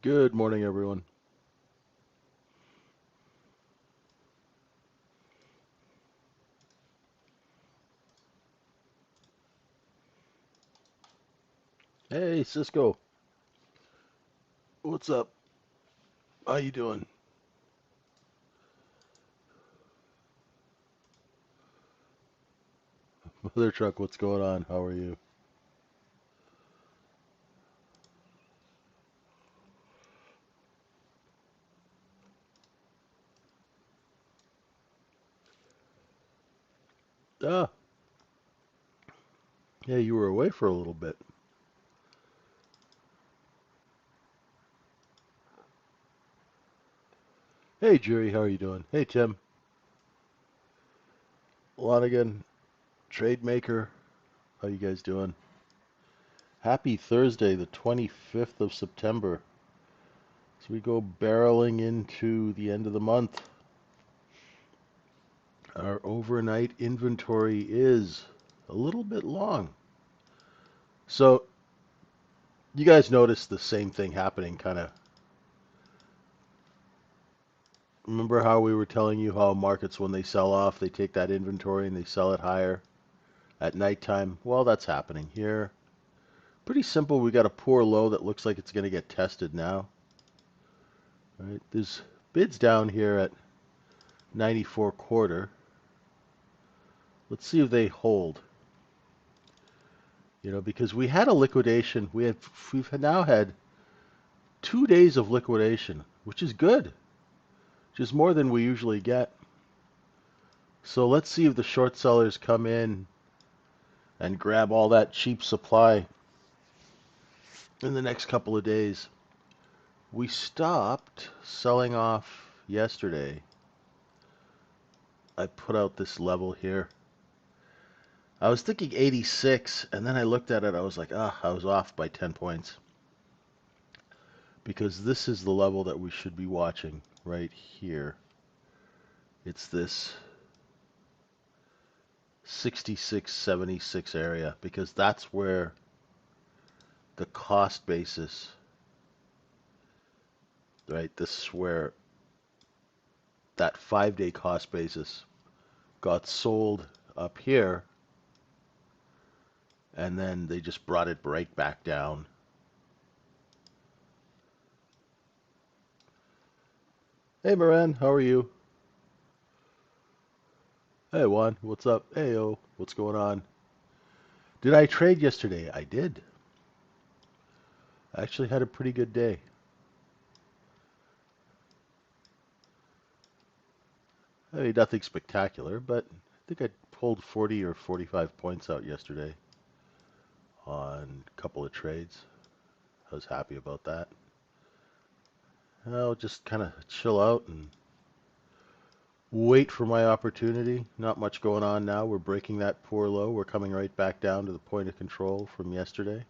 Good morning, everyone. Hey, Cisco. What's up? How you doing? Mother Truck, what's going on? How are you? Ah, yeah, you were away for a little bit. Hey, Jerry, how are you doing? Hey, Tim. Lonigan, Trade Maker, how you guys doing? Happy Thursday, the 25th of September. So we go barreling into the end of the month. Our overnight inventory is a little bit long. So you guys notice the same thing happening kind of. Remember how we were telling you how markets, when they sell off, they take that inventory and they sell it higher at nighttime? Well, that's happening here. Pretty simple. We got a poor low that looks like it's going to get tested now. Right? There's bids down here at 94 quarter. Let's see if they hold. Because we had a liquidation. We've now had 2 days of liquidation, which is good, which is more than we usually get. So let's see if the short sellers come in and grab all that cheap supply in the next couple of days. We stopped selling off yesterday. I put out this level here. I was thinking 86, and then I looked at it. I was like, I was off by 10 points. Because this is the level that we should be watching right here. It's this 66.76 area, because that's where the cost basis, right? This is where that 5-day cost basis got sold up here, and then they just brought it right back down. Hey, Moran, how are you? Hey, Juan, what's up? Hey, yo, what's going on? Did I trade yesterday? I did. I actually had a pretty good day. I mean, nothing spectacular, but I think I pulled 40 or 45 points out yesterday on a couple of trades. I was happy about that. I'll just kind of chill out and wait for my opportunity. Not much going on now. We're breaking that poor low. We're coming right back down to the point of control from yesterday.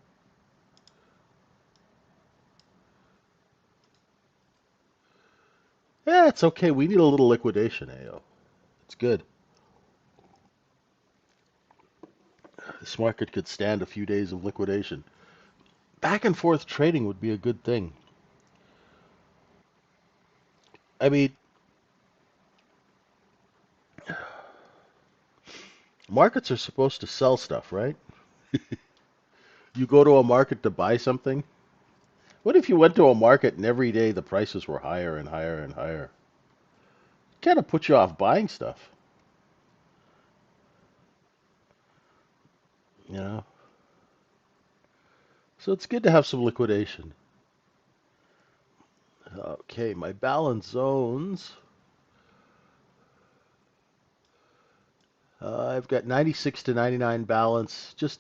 Yeah, it's okay. We need a little liquidation, AO. It's good. This market could stand a few days of liquidation. Back and forth trading would be a good thing. I mean, markets are supposed to sell stuff, right? You go to a market to buy something. What if you went to a market and every day the prices were higher and higher and higher? Kind of put you off buying stuff, you know? So it's good to have some liquidation. Okay, my balance zones. I've got 96 to 99 balance, just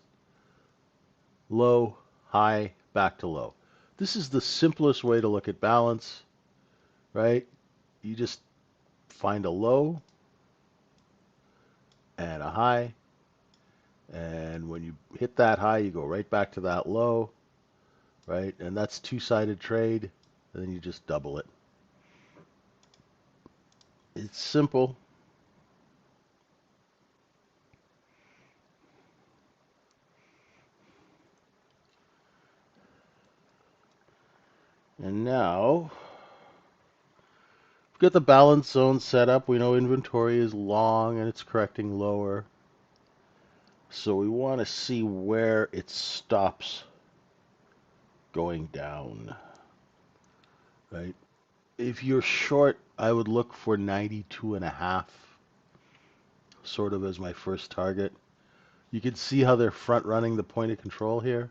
low, high, back to low. This is the simplest way to look at balance, right? You just find a low and a high, and when you hit that high, you go right back to that low, right? And that's two-sided trade, and then you just double it. It's simple. And now we've got the balance zone set up. We know inventory is long and it's correcting lower. So we want to see where it stops going down, right? If you're short, I would look for 92.5 sort of as my first target. You can see how they're front running the point of control here.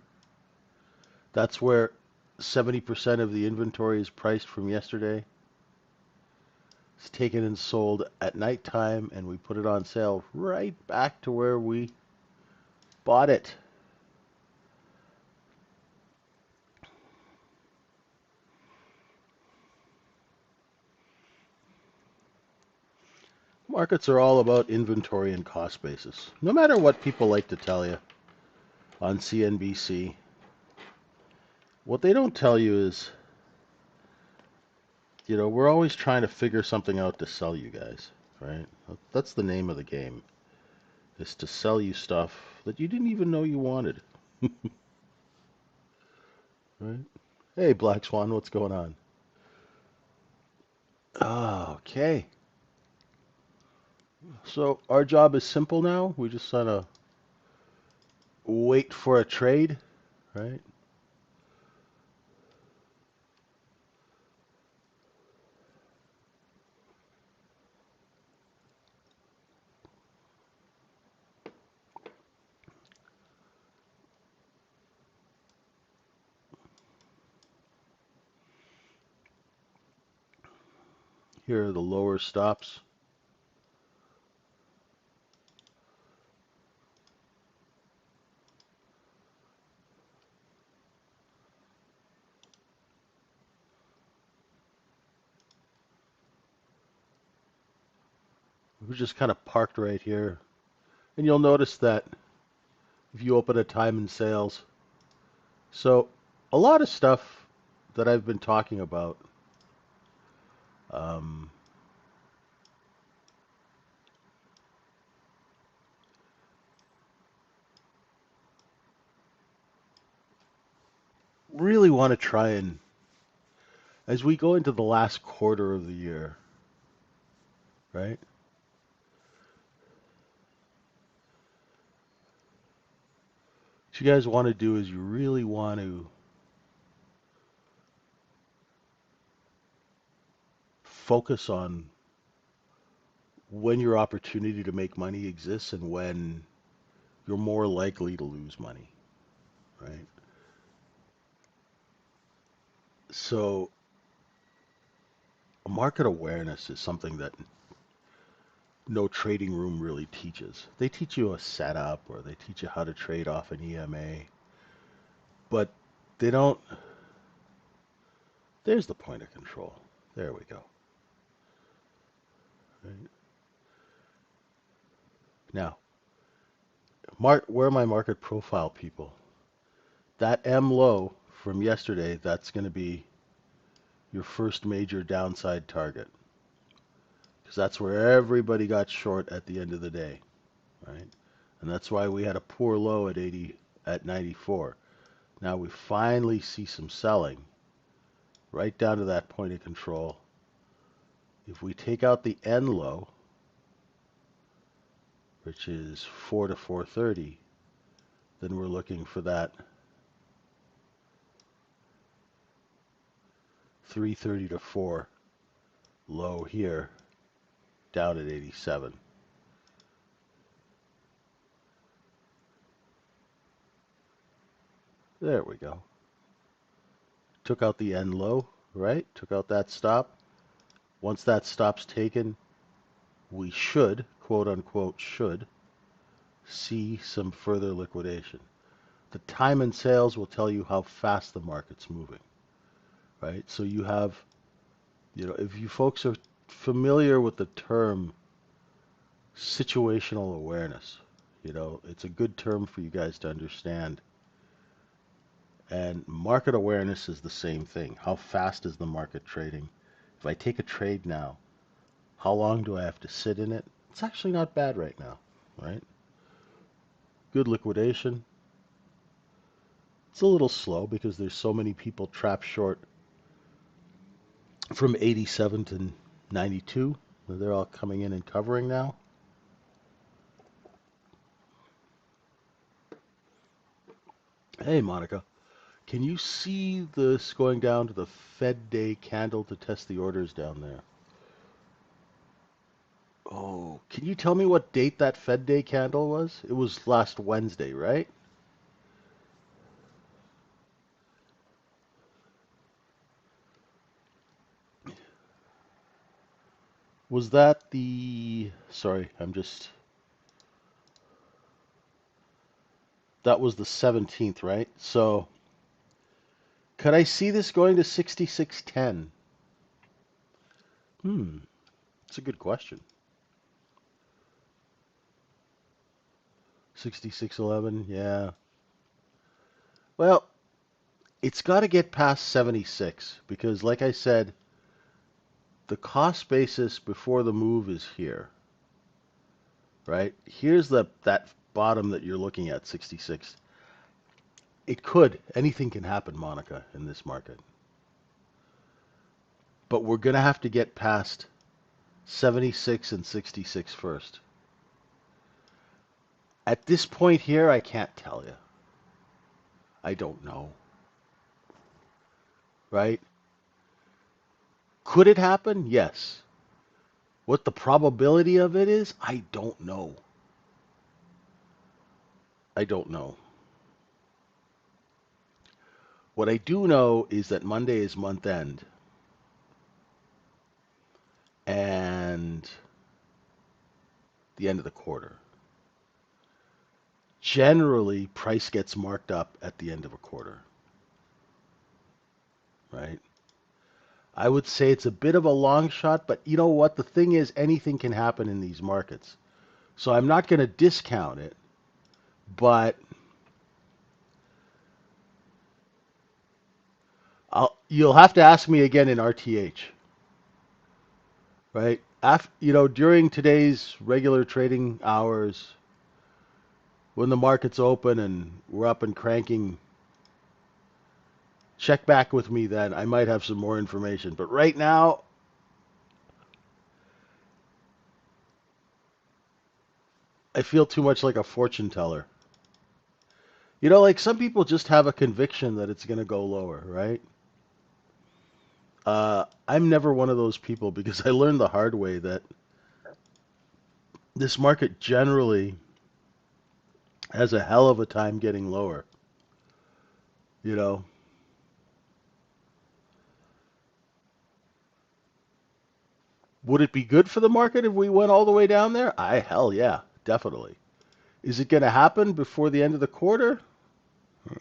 That's where 70% of the inventory is priced from yesterday. It's taken and sold at nighttime, and we put it on sale right back to where we bought it. Markets are all about inventory and cost basis. No matter what people like to tell you on CNBC, what they don't tell you is, we're always trying to figure something out to sell you guys, right? That's the name of the game, is to sell you stuff that you didn't even know you wanted, right? Hey, Black Swan, what's going on? Okay. So our job is simple now. We just kind of wait for a trade, right? Here are the lower stops. We're just kind of parked right here. And you'll notice that if you open a time and sales. So a lot of stuff that I've been talking about, um, really want to try and, as we go into the last quarter of the year, right? What you guys want to do is you really want to focus on when your opportunity to make money exists and when you're more likely to lose money, right? So market awareness is something that no trading room really teaches. They teach you a setup or they teach you how to trade off an EMA, but they don't. There's the point of control. There we go. Right. Now, where are my market profile people? That M low from yesterday, that's going to be your first major downside target because that's where everybody got short at the end of the day, right? And that's why we had a poor low at 80 at 94. Now we finally see some selling right down to that point of control. If we take out the N low, which is 4 to 430, then we're looking for that 330 to 4 low here down at 87. There we go. Took out the N low, right? Took out that stop. Once that stop's taken, we should, quote unquote, should see some further liquidation. The time and sales will tell you how fast the market's moving, right? So you have, if you folks are familiar with the term situational awareness, it's a good term for you guys to understand. And market awareness is the same thing. How fast is the market trading? If I take a trade now, how long do I have to sit in it? It's actually not bad right now, right? Good liquidation. It's a little slow because there's so many people trapped short from 87 to 92. They're all coming in and covering now. Hey, Monica, can you see this going down to the Fed day candle to test the orders down there? Oh, can you tell me what date that Fed day candle was? It was last Wednesday, right? Was that the... Sorry, that was the 17th, right? So, could I see this going to 66.10? Hmm, that's a good question. 66.11, yeah. Well, it's got to get past 76 because, like I said, the cost basis before the move is here, right? Here's that bottom that you're looking at, 66. It could. Anything can happen, Monica, in this market. But we're going to have to get past 76 and 66 first. At this point here, I can't tell you. I don't know, right? Could it happen? Yes. What the probability of it is, I don't know. I don't know. What I do know is that Monday is month end and the end of the quarter. Generally, price gets marked up at the end of a quarter, right? I would say it's a bit of a long shot, but you know what? The thing is, anything can happen in these markets. So I'm not going to discount it, but you'll have to ask me again in RTH, right? During today's regular trading hours, when the market's open and we're up and cranking, check back with me then. I might have some more information. But right now, I feel too much like a fortune teller. Like some people just have a conviction that it's going to go lower, right? I'm never one of those people because I learned the hard way that this market generally has a hell of a time getting lower. You know, would it be good for the market if we went all the way down there? Hell yeah, definitely. Is it going to happen before the end of the quarter?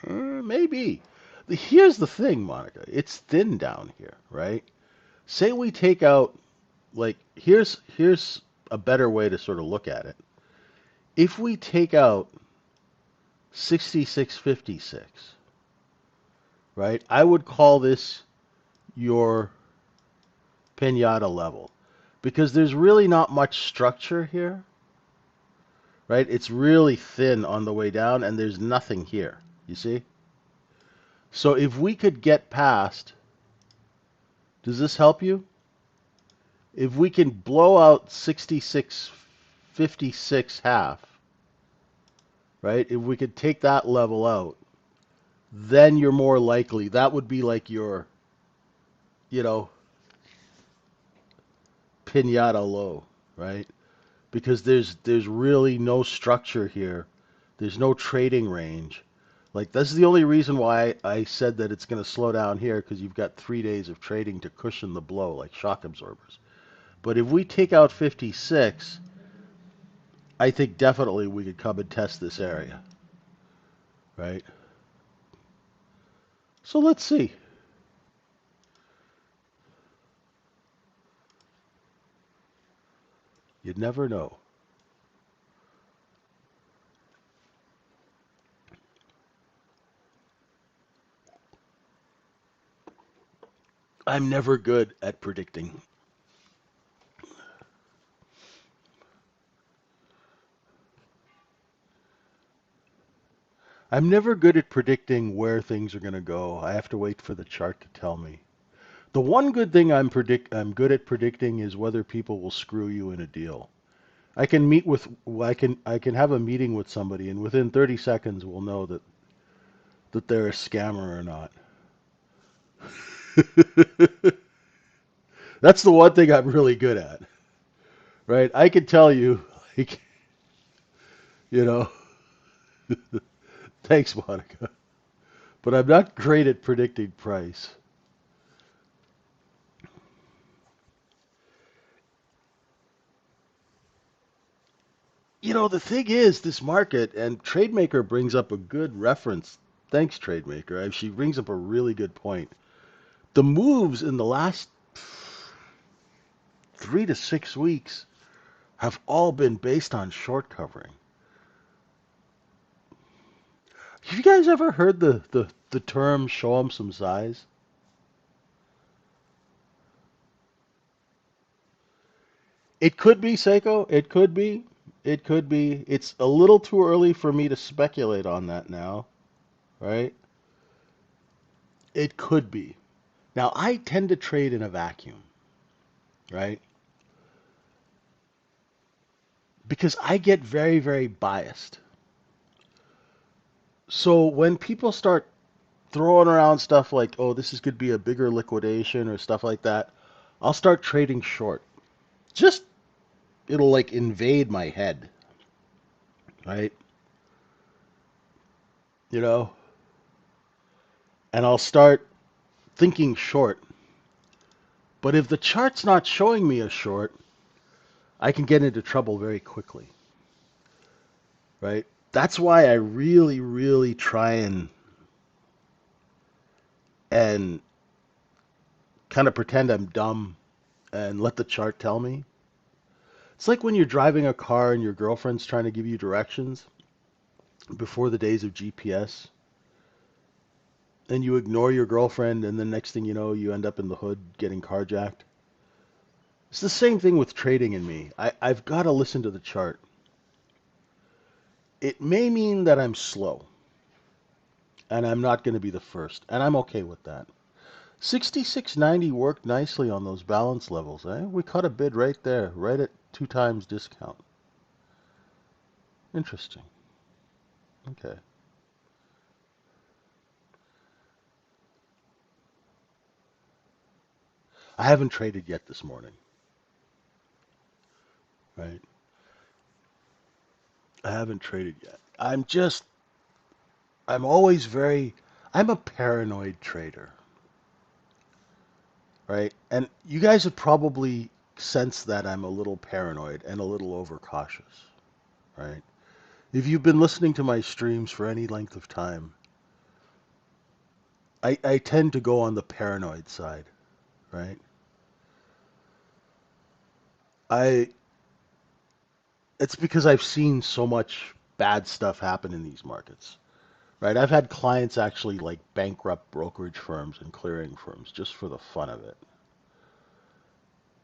Maybe. Here's the thing, Monica. It's thin down here, right? Say we take out here's a better way to sort of look at it. If we take out 66.56, right? I would call this your pinata level because there's really not much structure here, right? It's really thin on the way down and there's nothing here. You see? So if we could get past, does this help you? If we can blow out 66.56 half, right? If we could take that level out, then you're more likely. That would be like your, you know, pinata low, right? Because there's really no structure here. There's no trading range. Like this is the only reason why I said that it's going to slow down here because you've got 3 days of trading to cushion the blow, like shock absorbers. But if we take out 56, I think definitely we could come and test this area, right? So let's see. You'd never know. I'm never good at predicting. I'm never good at predicting where things are going to go. I have to wait for the chart to tell me. The one good thing I'm good at predicting is whether people will screw you in a deal. I can meet with I can have a meeting with somebody and within 30 seconds we'll know that they're a scammer or not. That's the one thing I'm really good at, right? I can tell you, like, you know, thanks, Monica, but I'm not great at predicting price. The thing is, this market, and Trademaker brings up a good reference. Thanks, Trademaker. She brings up a really good point. The moves in the last 3 to 6 weeks have all been based on short covering. Have you guys ever heard the term show 'em some size? It could be, Seiko. It could be. It could be. It's a little too early for me to speculate on that now, right? It could be. Now, I tend to trade in a vacuum, right? Because I get very, very biased. So when people start throwing around stuff like, oh, this is could be a bigger liquidation or stuff like that, I'll start trading short. Just it'll like invade my head, right? You know, and I'll start thinking short. But if the chart's not showing me a short, I can get into trouble very quickly, right? That's why I really, really try and kind of pretend I'm dumb and let the chart tell me. It's like when you're driving a car and your girlfriend's trying to give you directions before the days of GPS, and you ignore your girlfriend, and the next thing you know, you end up in the hood getting carjacked. It's the same thing with trading in me. I've got to listen to the chart. It may mean that I'm slow, and I'm not going to be the first, and I'm okay with that. 66.90 worked nicely on those balance levels, eh? We caught a bid right there, right at 2 times discount. Interesting. Okay. I haven't traded yet this morning, right? I haven't traded yet. I'm always I'm a paranoid trader, right? And you guys have probably sensed that I'm a little paranoid and a little overcautious, right? If you've been listening to my streams for any length of time, I tend to go on the paranoid side, right? I It's because I've seen so much bad stuff happen in these markets, right? I've had clients actually like bankrupt brokerage firms and clearing firms just for the fun of it.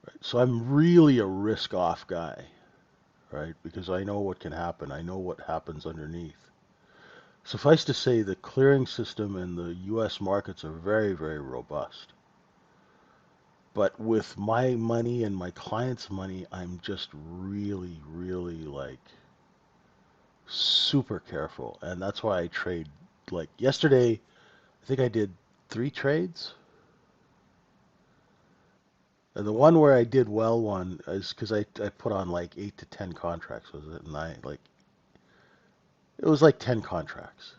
Right? So I'm really a risk off guy, right? Because I know what can happen. I know what happens underneath. Suffice to say, the clearing system and the U.S. markets are very, very robust. But with my money and my clients' money, I'm just really, really like super careful. And that's why I trade. Like yesterday, I think I did 3 trades. And the one where I did well one is because I put on like 8 to 10 contracts, was it? And it was like 10 contracts,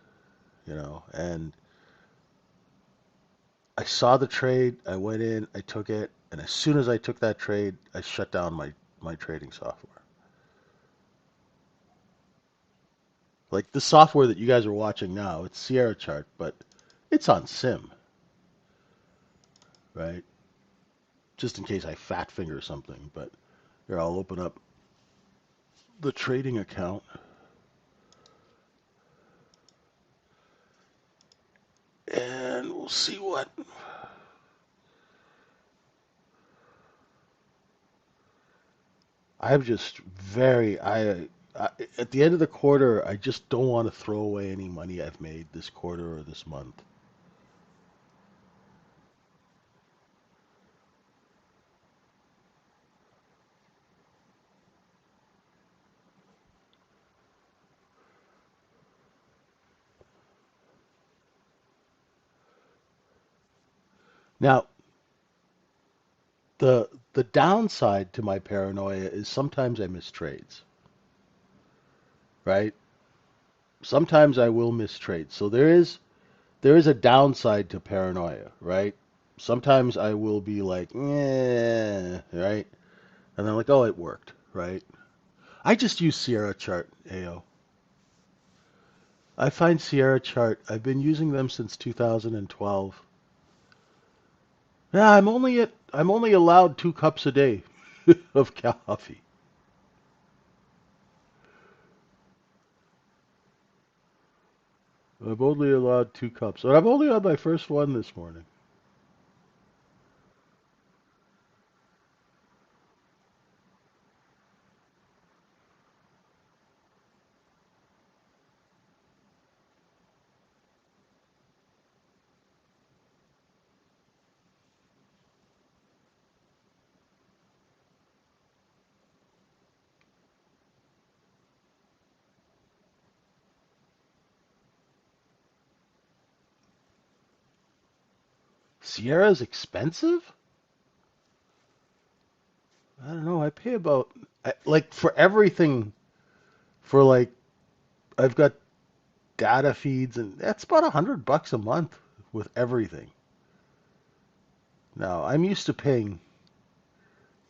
and I saw the trade, I went in, I took it, and as soon as I took that trade, I shut down my trading software. Like the software that you guys are watching now, it's Sierra Chart, but it's on Sim, right? Just in case I fat finger something. But here, I'll open up the trading account, and we'll see what. I'm just I at the end of the quarter, I just don't want to throw away any money I've made this quarter or this month. Now, the downside to my paranoia is sometimes I miss trades, right? Sometimes I will miss trades. So there is a downside to paranoia, right? Sometimes I will be like, right? And then like, oh, it worked, right? I just use Sierra Chart, AO. I find Sierra Chart, I've been using them since 2012. Yeah, I'm only allowed 2 cups a day of coffee. I'm only allowed 2 cups. And I'm only on my first one this morning. Sierra's expensive? I don't know. I pay about like for everything for like I've got data feeds and that's about $100 a month with everything. Now I'm used to paying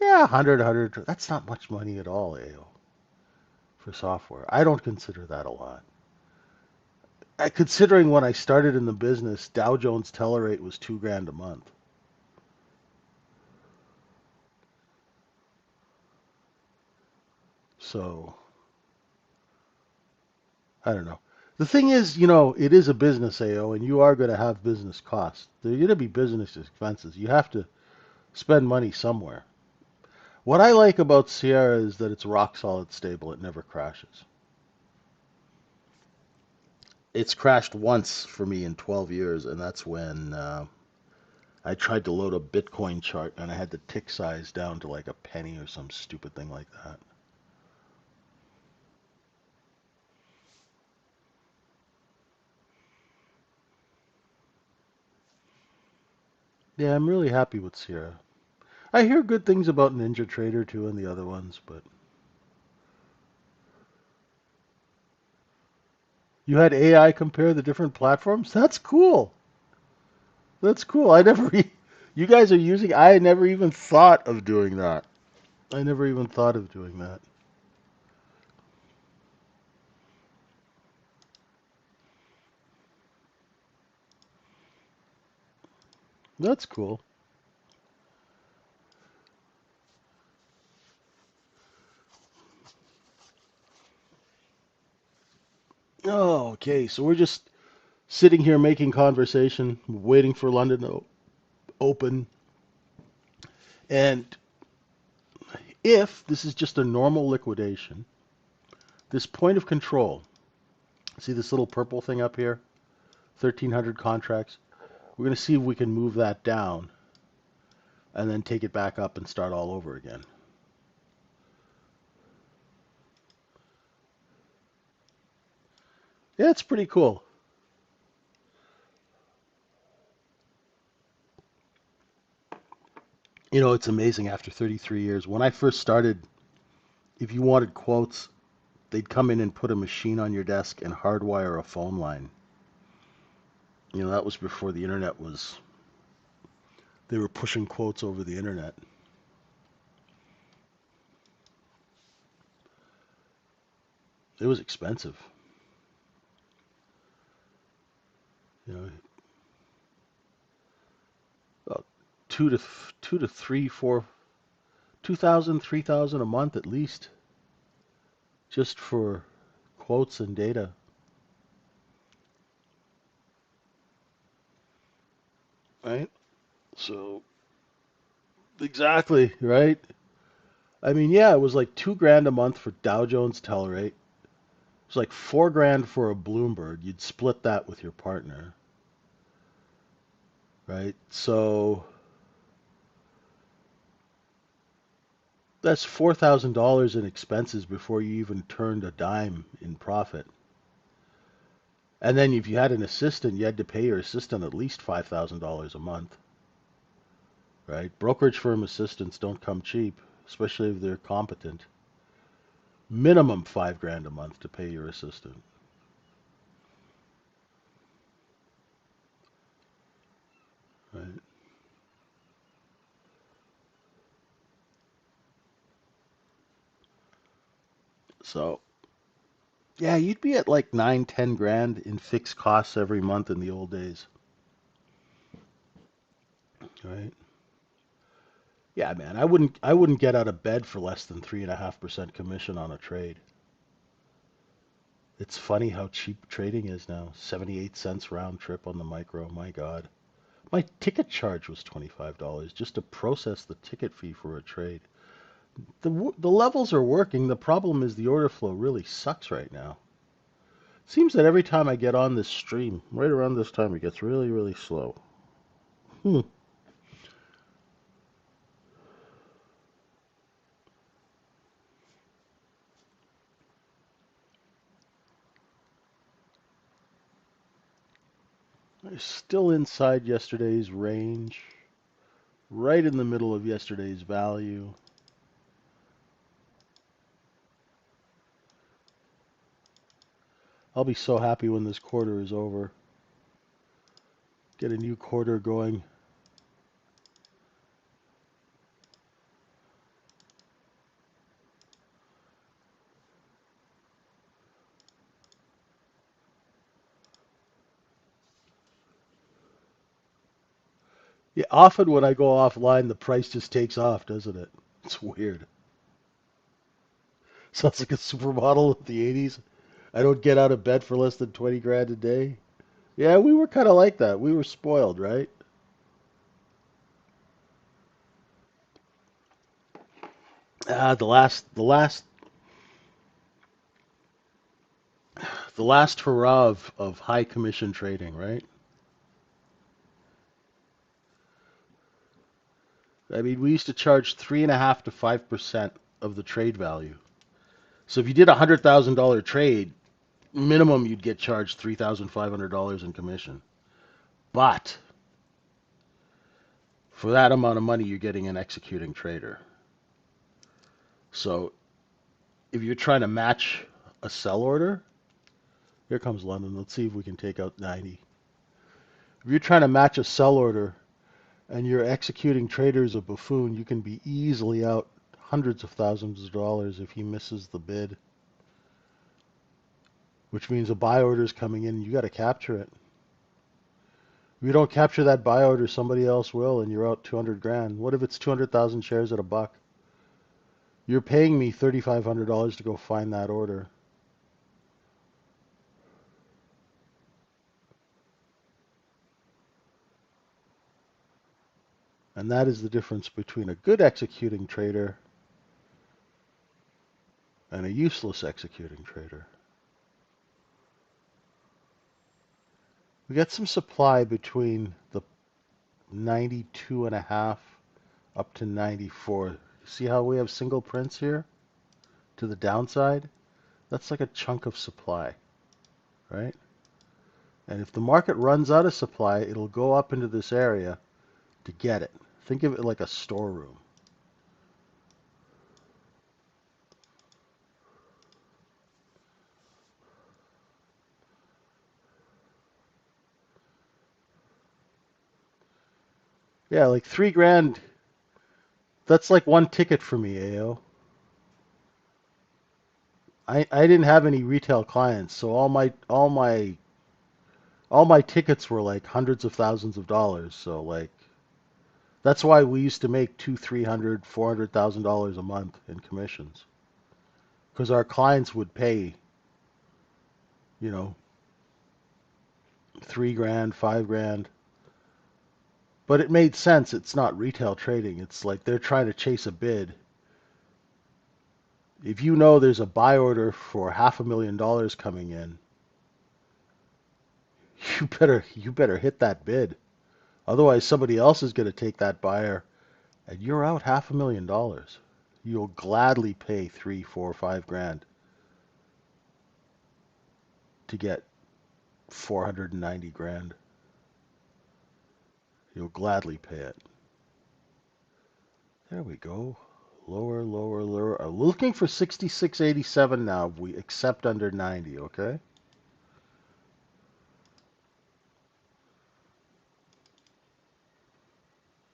yeah 100. That's not much money at all, AO, for software. I don't consider that a lot. Considering when I started in the business, Dow Jones teller rate was 2 grand a month. So I don't know. The thing is, it is a business, AO, and you are going to have business costs. There are going to be business expenses. You have to spend money somewhere. What I like about Sierra is that it's rock solid stable. It never crashes. It's crashed once for me in 12 years, and that's when I tried to load a Bitcoin chart and I had the tick size down to like a penny or some stupid thing like that. Yeah, I'm really happy with Sierra. I hear good things about NinjaTrader too and the other ones, but you had AI compare the different platforms? That's cool. That's cool. You guys are using, I never even thought of doing that. I never even thought of doing that. That's cool. Oh, okay. So we're just sitting here making conversation, waiting for London to open. And if this is just a normal liquidation, this point of control, see this little purple thing up here? 1,300 contracts. We're going to see if we can move that down and then take it back up and start all over again. Yeah, it's pretty cool. It's amazing after 33 years. When I first started, if you wanted quotes, they'd come in and put a machine on your desk and hardwire a phone line. That was before the internet was, they were pushing quotes over the internet. It was expensive. You know, about two to three, four, 2,000, 3,000 a month at least, just for quotes and data, right? So exactly, right? I mean, yeah, it was like 2 grand a month for Dow Jones teller rate. It was like 4 grand for a Bloomberg. You'd split that with your partner, right? So that's $4,000 in expenses before you even turned a dime in profit. And then if you had an assistant, you had to pay your assistant at least $5,000 a month. right? Brokerage firm assistants don't come cheap, especially if they're competent. Minimum 5 grand a month to pay your assistant, right? So yeah, you'd be at like 9, 10 grand in fixed costs every month in the old days, right? Yeah, man, I wouldn't get out of bed for less than 3.5% commission on a trade. It's funny how cheap trading is now. 78 cents round trip on the micro. My God. My ticket charge was $25 just to process the ticket fee for a trade. The levels are working. The problem is the order flow really sucks right now. Seems that every time I get on this stream, right around this time, it gets really, really slow. Hmm. I'm still inside yesterday's range, right in the middle of yesterday's value. I'll be so happy when this quarter is over. Get a new quarter going. Yeah, often when I go offline, the price just takes off, doesn't it? It's weird. Sounds like a supermodel of the 80s. I don't get out of bed for less than 20 grand a day. Yeah, we were kind of like that. We were spoiled, right? The last hurrah of high commission trading, right? I mean, we used to charge 3.5 to 5% of the trade value. So if you did $100,000 trade, minimum you'd get charged $3,500 in commission. But for that amount of money, you're getting an executing trader. So if you're trying to match a sell order, here comes London. Let's see if we can take out 90. If you're trying to match a sell order and your executing trader is a buffoon, you can be easily out hundreds of thousands of dollars if he misses the bid, which means a buy order is coming in. You got to capture it. If you don't capture that buy order, somebody else will, and you're out 200 grand. What if it's 200,000 shares at a buck? You're paying me $3,500 to go find that order. And that is the difference between a good executing trader and a useless executing trader. We got some supply between the 92 and a half up to 94. See how we have single prints here to the downside? That's like a chunk of supply, right? And if the market runs out of supply, it'll go up into this area to get it. Think of it like a storeroom. Yeah, like 3 grand. That's like one ticket for me, AO. I didn't have any retail clients, so all my tickets were like hundreds of thousands of dollars. So like that's why we used to make two, 300, $400,000 a month in commissions because our clients would pay, you know, 3 grand, 5 grand. But it made sense. It's not retail trading. It's like they're trying to chase a bid. If you know there's a buy order for $500,000 coming in, you better hit that bid. Otherwise, somebody else is going to take that buyer, and you're out $500,000. You'll gladly pay 3, 4, 5 grand to get 490 grand. You'll gladly pay it. There we go. Lower, lower, lower. I'm looking for 66.87 now. We accept under 90, okay?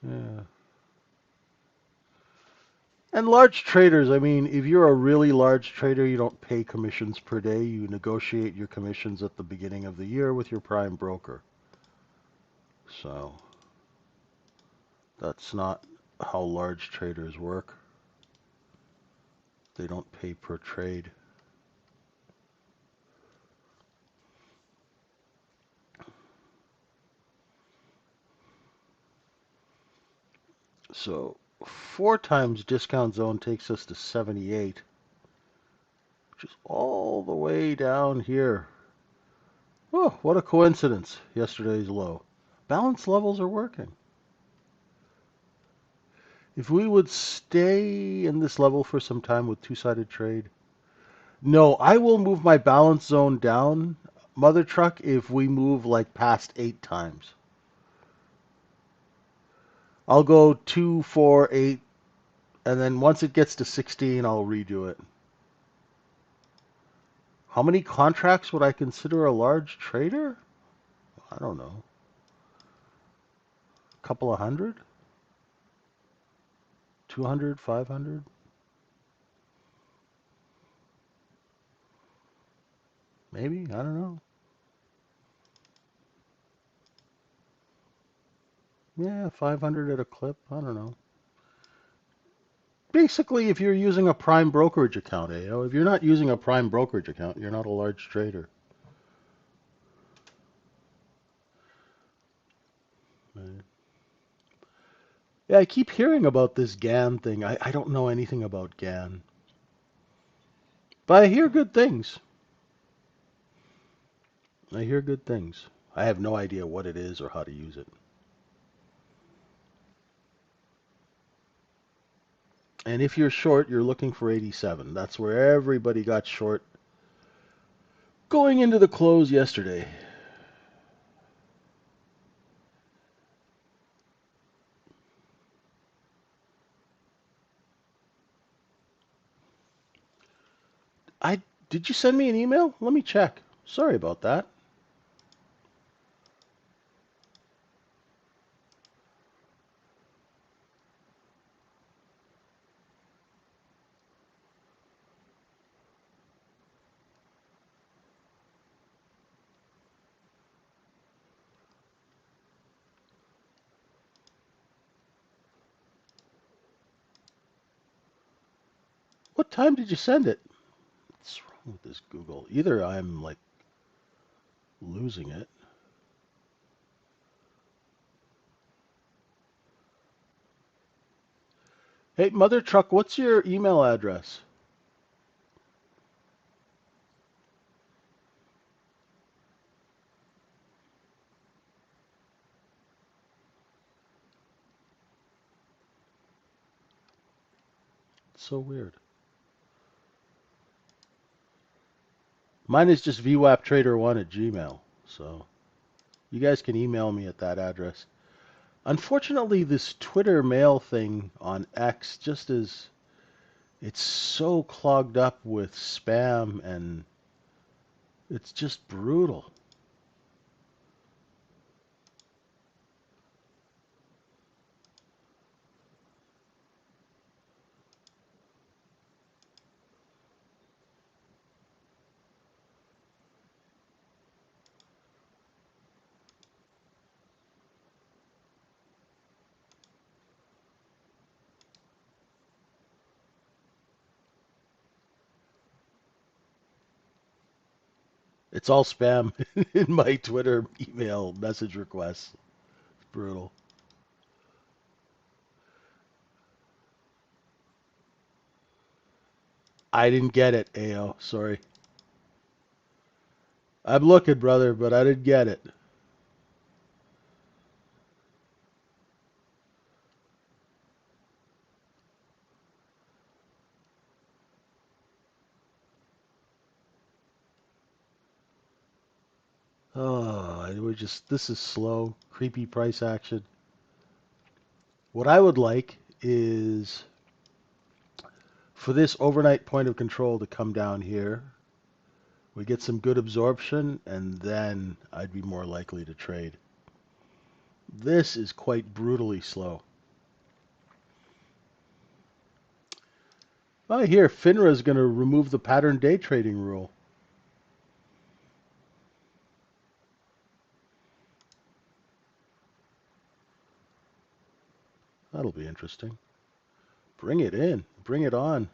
Yeah. And large traders, I mean, if you're a really large trader, you don't pay commissions per day. You negotiate your commissions at the beginning of the year with your prime broker. So that's not how large traders work. They don't pay per trade. So 4 times discount zone takes us to 78, which is all the way down here. Oh, what a coincidence. Yesterday's low. Balance levels are working. If we would stay in this level for some time with two-sided trade. No, I will move my balance zone down, Mother Truck, if we move like past 8 times. I'll go 2, 4, 8, and then once it gets to 16, I'll redo it. How many contracts would I consider a large trader? I don't know. A couple of hundred? 200, 500? Maybe? I don't know. Yeah, 500 at a clip. I don't know. Basically, if you're using a prime brokerage account, AO, if you're not using a prime brokerage account, you're not a large trader. Right. Yeah, I keep hearing about this GAN thing. I don't know anything about GAN. But I hear good things. I hear good things. I have no idea what it is or how to use it. And if you're short, you're looking for 87. That's where everybody got short going into the close yesterday. I Did you send me an email? Let me check. Sorry about that. What time did you send it? What's wrong with this Google? Either I'm like losing it. Hey, Mother Truck, what's your email address? It's so weird. Mine is just vwaptrader1 at Gmail. So you guys can email me at that address. Unfortunately, this Twitter mail thing on X just is, it's so clogged up with spam and it's just brutal. It's all spam in my Twitter email message requests. It's brutal. I didn't get it, AO. Sorry. I'm looking, brother, but I didn't get it. Oh, this is slow, creepy price action. What I would like is for this overnight point of control to come down here. We get some good absorption, and then I'd be more likely to trade. This is quite brutally slow. I hear FINRA is going to remove the pattern day trading rule. That'll be interesting. Bring it in. Bring it on.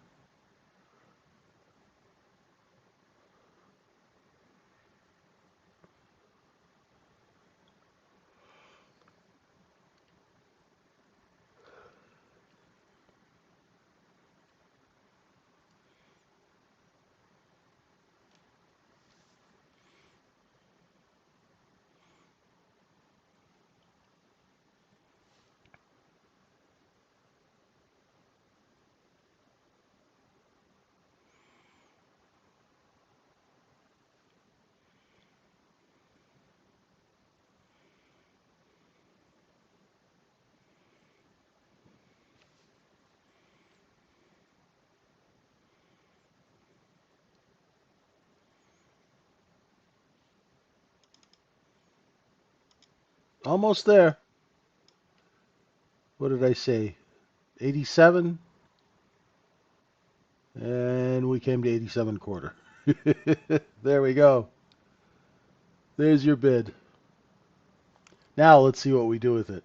Almost there. What did I say? 87? And we came to 87 quarter. There we go. There's your bid. Now let's see what we do with it.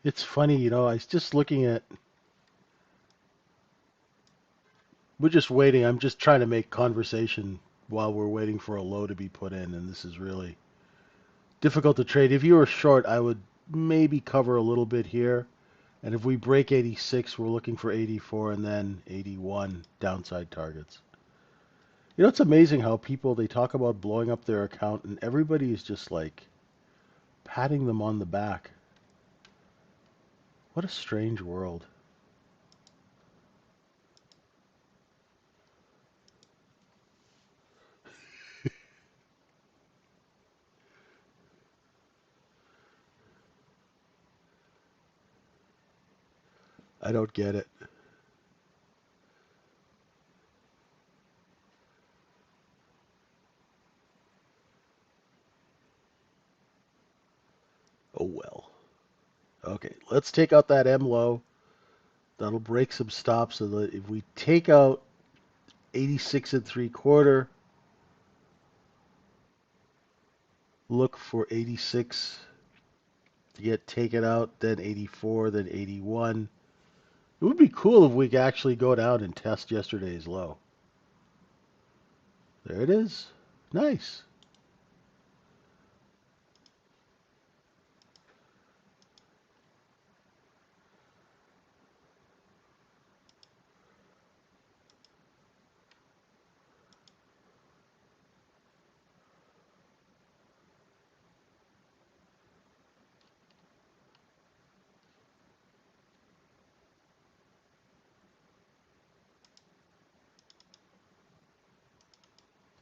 It's funny, I was just looking at. We're just waiting. I'm just trying to make conversation while we're waiting for a low to be put in, and this is really difficult to trade. If you were short, I would maybe cover a little bit here. And if we break 86, we're looking for 84 and then 81 downside targets. It's amazing how people, they talk about blowing up their account, and everybody is just like patting them on the back. What a strange world. I don't get it. Oh well. Okay, let's take out that M low. That'll break some stops so that if we take out 86 and three quarter, look for 86 to get taken out, then 84, then 81. It would be cool if we could actually go down and test yesterday's low. There it is. Nice.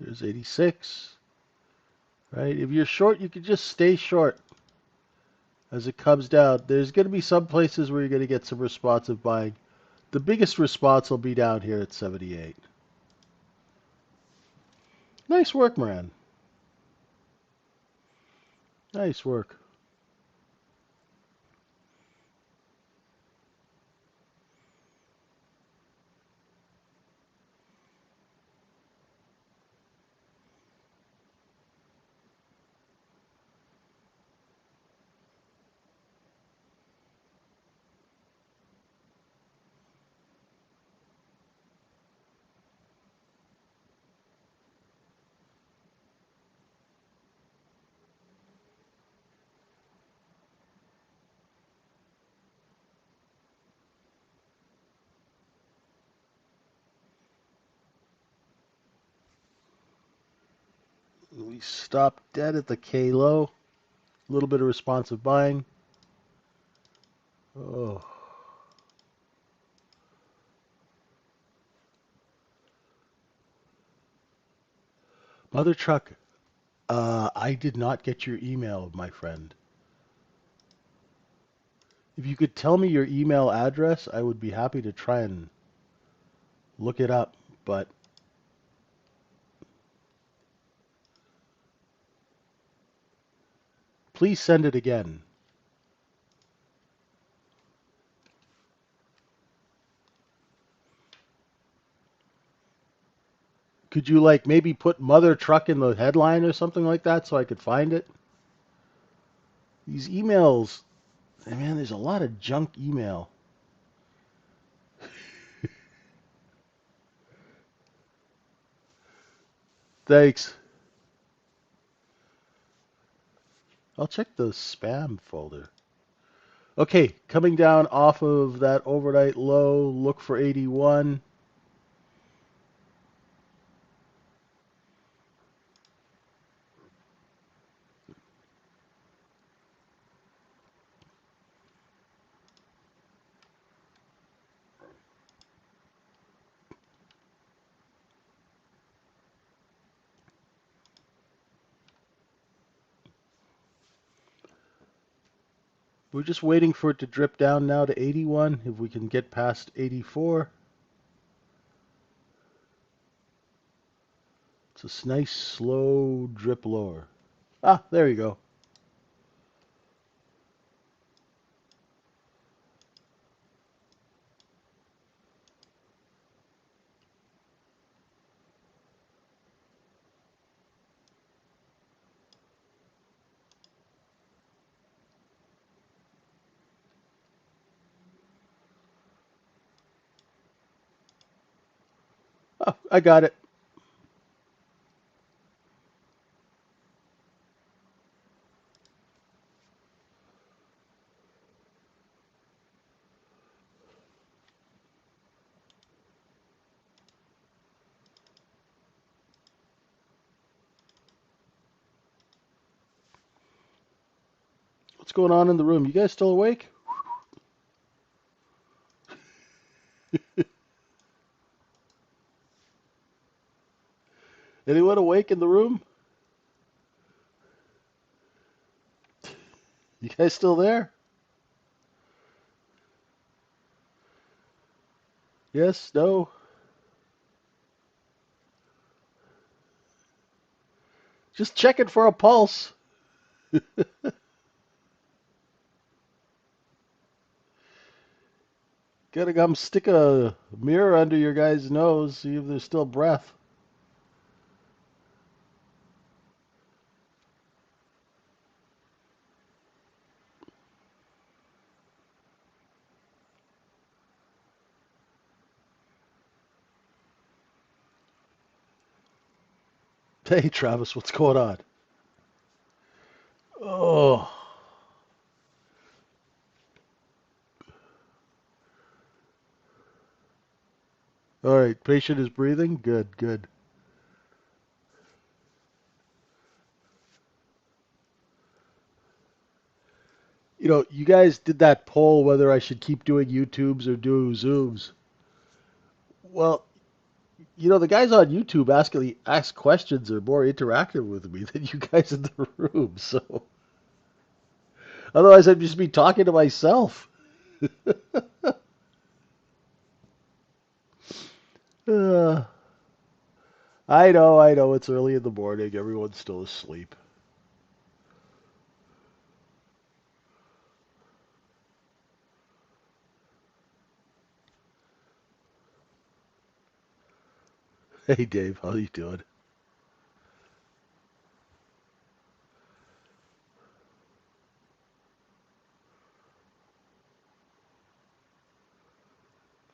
There's 86. Right? If you're short, you can just stay short as it comes down. There's going to be some places where you're going to get some responsive buying. The biggest response will be down here at 78. Nice work, Moran. Nice work. We stopped dead at the K low. A little bit of responsive buying. Oh. Mother Truck, I did not get your email, my friend. If you could tell me your email address, I would be happy to try and look it up. But please send it again. Could you like maybe put Mother Truck in the headline or something like that so I could find it? These emails, man, there's a lot of junk email. Thanks. I'll check the spam folder. Okay, coming down off of that overnight low, look for 81. We're just waiting for it to drip down now to 81. If we can get past 84, it's a nice slow drip lower. Ah, there you go. Oh, I got it. What's going on in the room? You guys still awake? Anyone awake in the room? You guys still there? Yes? No? Just checking for a pulse. Gotta come stick a mirror under your guy's nose, see if there's still breath. Hey, Travis, what's going on? Oh, all right. Patient is breathing. Good, good. You know, you guys did that poll whether I should keep doing YouTubes or do Zooms. Well, you know, the guys on YouTube actually ask questions are more interactive with me than you guys in the room. So otherwise, I'd just be talking to myself. uh, I know. It's early in the morning. Everyone's still asleep. Hey, Dave, how you doing?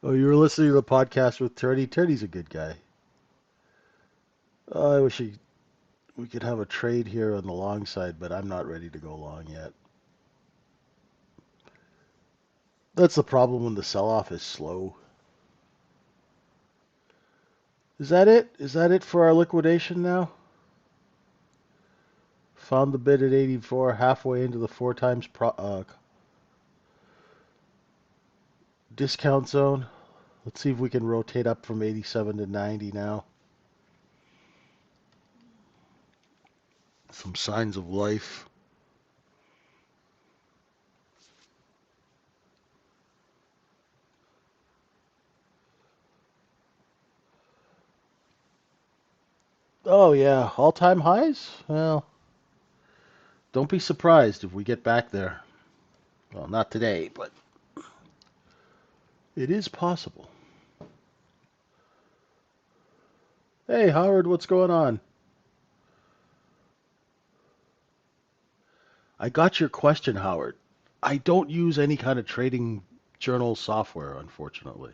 Oh, you were listening to the podcast with Turdy. Turdy's a good guy. I wish we could have a trade here on the long side, but I'm not ready to go long yet. That's the problem when the sell-off is slow. Is that it? Is that it for our liquidation now? Found the bid at 84, halfway into the four times discount zone. Let's see if we can rotate up from 87 to 90 now. Some signs of life. Oh yeah, all-time highs? Well, don't be surprised if we get back there. Well, not today, but it is possible. Hey, Howard, what's going on? I got your question, Howard. I don't use any kind of trading journal software, unfortunately.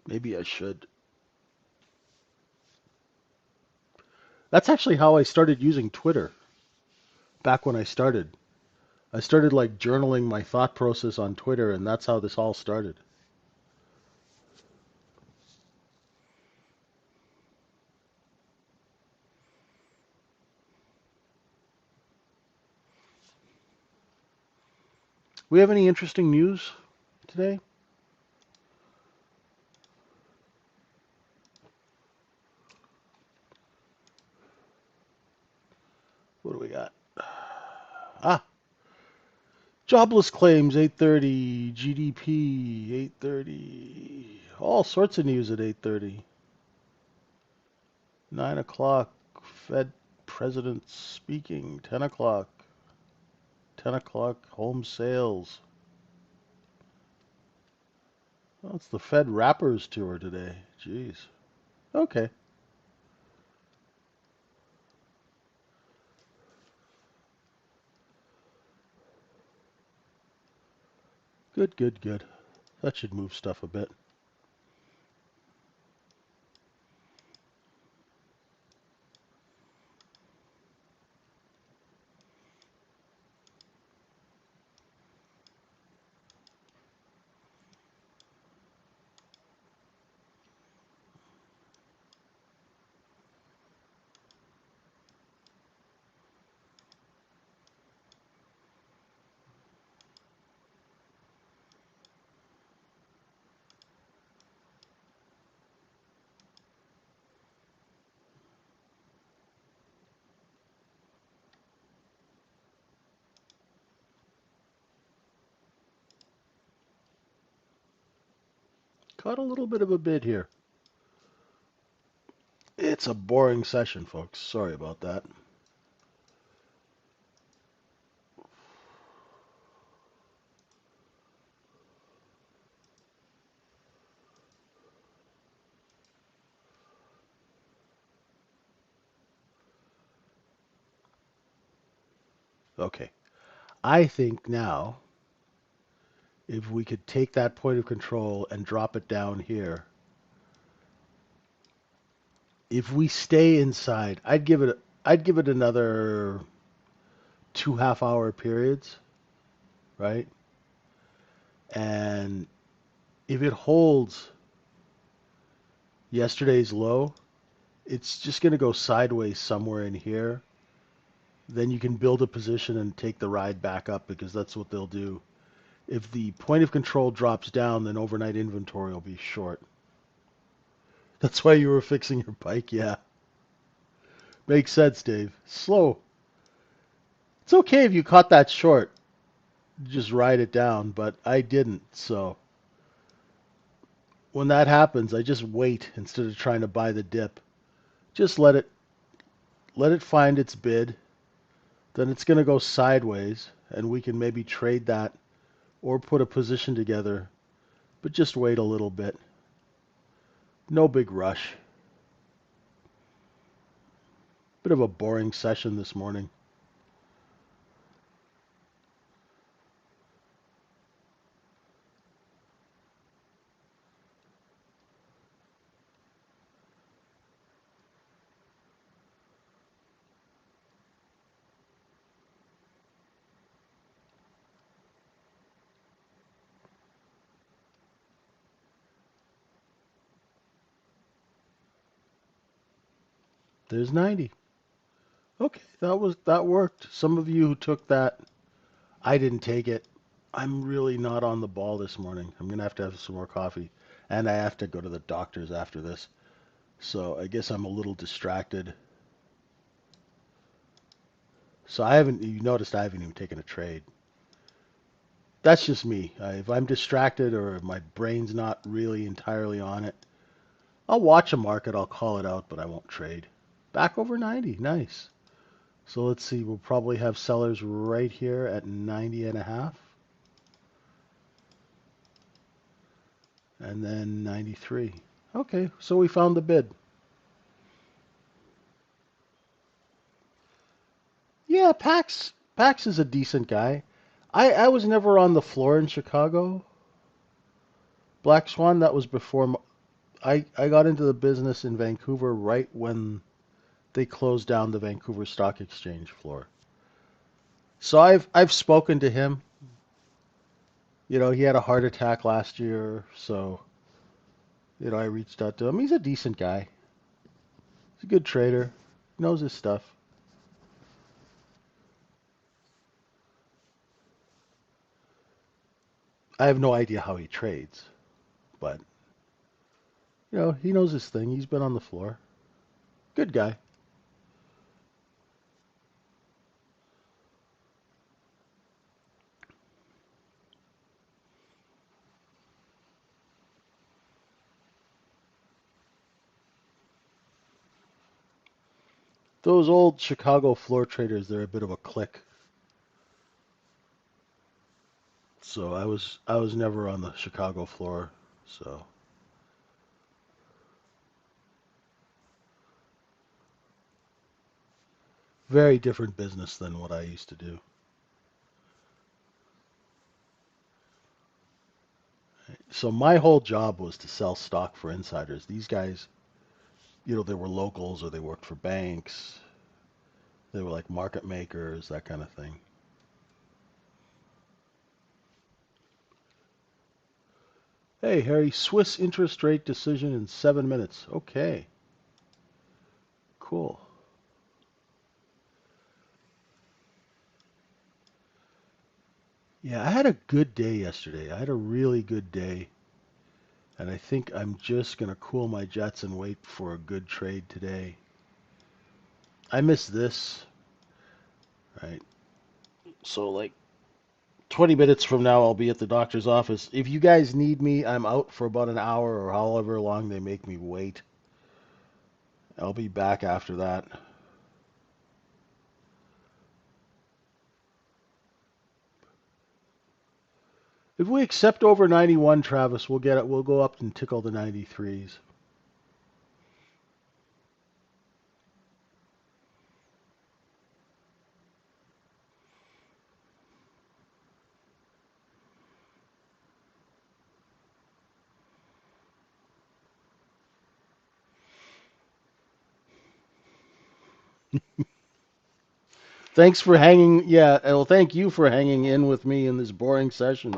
Maybe I should. That's actually how I started using Twitter back when I started. I started like journaling my thought process on Twitter, and that's how this all started. We have any interesting news today? What do we got? Ah, jobless claims 8:30, GDP 8:30. All sorts of news at 8:30. 9 o'clock, Fed president speaking. 10 o'clock. 10 o'clock, home sales. Well, it's the Fed Rappers Tour today. Jeez. Okay. Good, good, good. That should move stuff a bit. Caught a little bit of a bid here. It's a boring session, folks. Sorry about that. Okay. I think now, if we could take that point of control and drop it down here, if we stay inside, I'd give it another 2 half-hour periods, right? And if it holds yesterday's low, it's just going to go sideways somewhere in here. Then you can build a position and take the ride back up because that's what they'll do. If the point of control drops down, then overnight inventory will be short. That's why you were fixing your bike, yeah. Makes sense, Dave. Slow. It's okay if you caught that short. just ride it down, but I didn't. So when that happens, I just wait instead of trying to buy the dip. Just let it find its bid. Then it's going to go sideways, and we can maybe trade that or put a position together, but just wait a little bit. No big rush. Bit of a boring session this morning. There's 90. Okay, that worked. Some of you who took that, I didn't take it. I'm really not on the ball this morning. I'm gonna have some more coffee, and I have to go to the doctor's after this. So I guess I'm a little distracted. So you noticed I haven't even taken a trade. That's just me. If I'm distracted or my brain's not really entirely on it, I'll watch a market, I'll call it out, but I won't trade. Back over 90. Nice. So let's see, we'll probably have sellers right here at 90 and a half. And then 93. Okay, so we found the bid. Yeah, Pax is a decent guy. I was never on the floor in Chicago. Black Swan, that was before I got into the business in Vancouver right when they closed down the Vancouver Stock Exchange floor. So I've spoken to him. He had a heart attack last year, so I reached out to him. He's a decent guy. He's a good trader. He knows his stuff. I have no idea how he trades, but he knows his thing. He's been on the floor. Good guy. Those old Chicago floor traders, they're a bit of a clique. So I was never on the Chicago floor. So very different business than what I used to do. So my whole job was to sell stock for insiders. These guys, they were locals or they worked for banks. They were like market makers, that kind of thing. Hey, Harry, Swiss interest rate decision in 7 minutes. Okay, cool. Yeah, I had a good day yesterday. I had a really good day. And I think I'm just going to cool my jets and wait for a good trade today. I miss this, right? So, like 20 minutes from now, I'll be at the doctor's office. If you guys need me, I'm out for about an hour or however long they make me wait. I'll be back after that. If we accept over 91, Travis, we'll get it. We'll go up and tickle the 93s. Thanks for hanging. Yeah, well, thank you for hanging in with me in this boring session.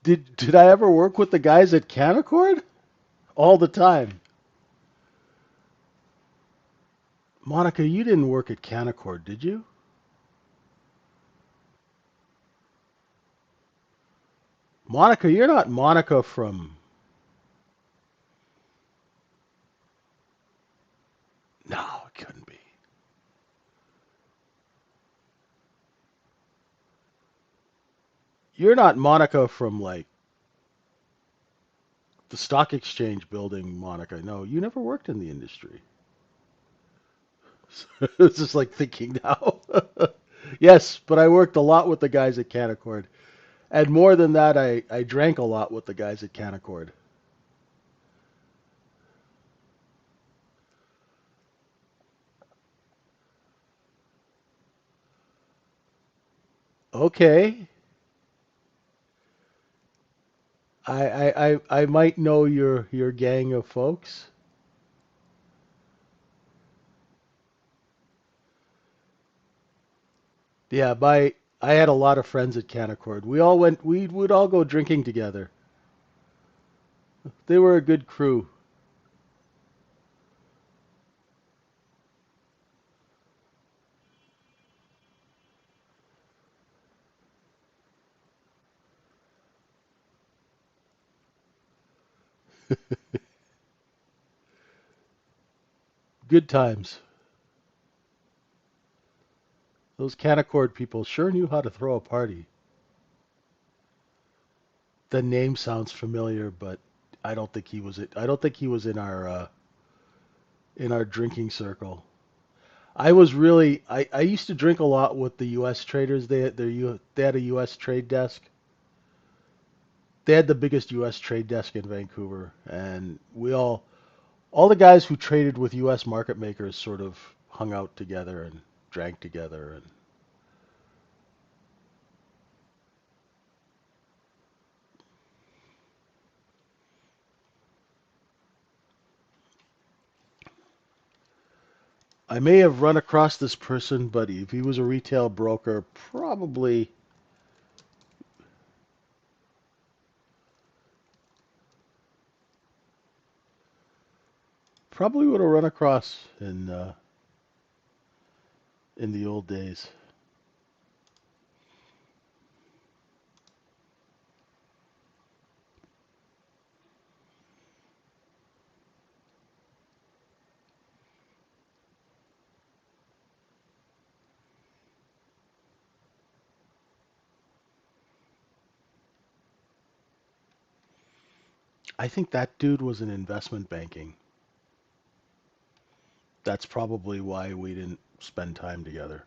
Did I ever work with the guys at Canaccord? All the time. Monica, you didn't work at Canaccord, did you? Monica, you're not Monica from. No, it couldn't be. you're not Monica from like the stock exchange building, Monica. No, you never worked in the industry. It's just like thinking now. Yes, but I worked a lot with the guys at Canaccord. And more than that, I drank a lot with the guys at Canaccord. Okay. I might know your gang of folks. Yeah, I had a lot of friends at Canaccord. We would all go drinking together. They were a good crew. Good times. Those Canaccord people sure knew how to throw a party. The name sounds familiar, but I don't think he was it. I don't think he was in our drinking circle. I used to drink a lot with the U.S. traders. They had a U.S. trade desk. They had the biggest U.S. trade desk in Vancouver, and all the guys who traded with U.S. market makers sort of hung out together and drank together. And I may have run across this person, but if he was a retail broker, probably would have run across in the old days. I think that dude was in investment banking. That's probably why we didn't spend time together.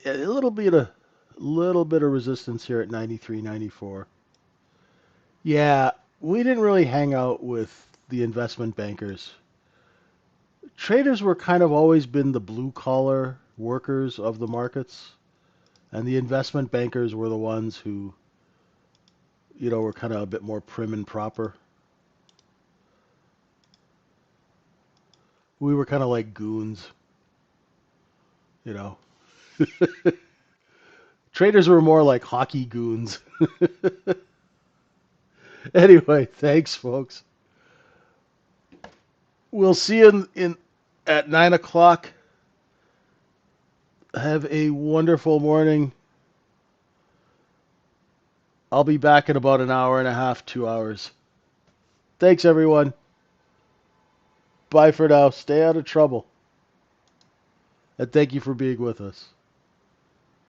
A little bit of resistance here at 93, 94. Yeah, we didn't really hang out with the investment bankers. Traders were kind of always been the blue collar workers of the markets, and the investment bankers were the ones who, were kind of a bit more prim and proper. We were kind of like goons, you know. Traders were more like hockey goons. Anyway, thanks, folks. We'll see you in at 9 o'clock. Have a wonderful morning. I'll be back in about an hour and a half, 2 hours. Thanks, everyone. Bye for now. Stay out of trouble. And thank you for being with us.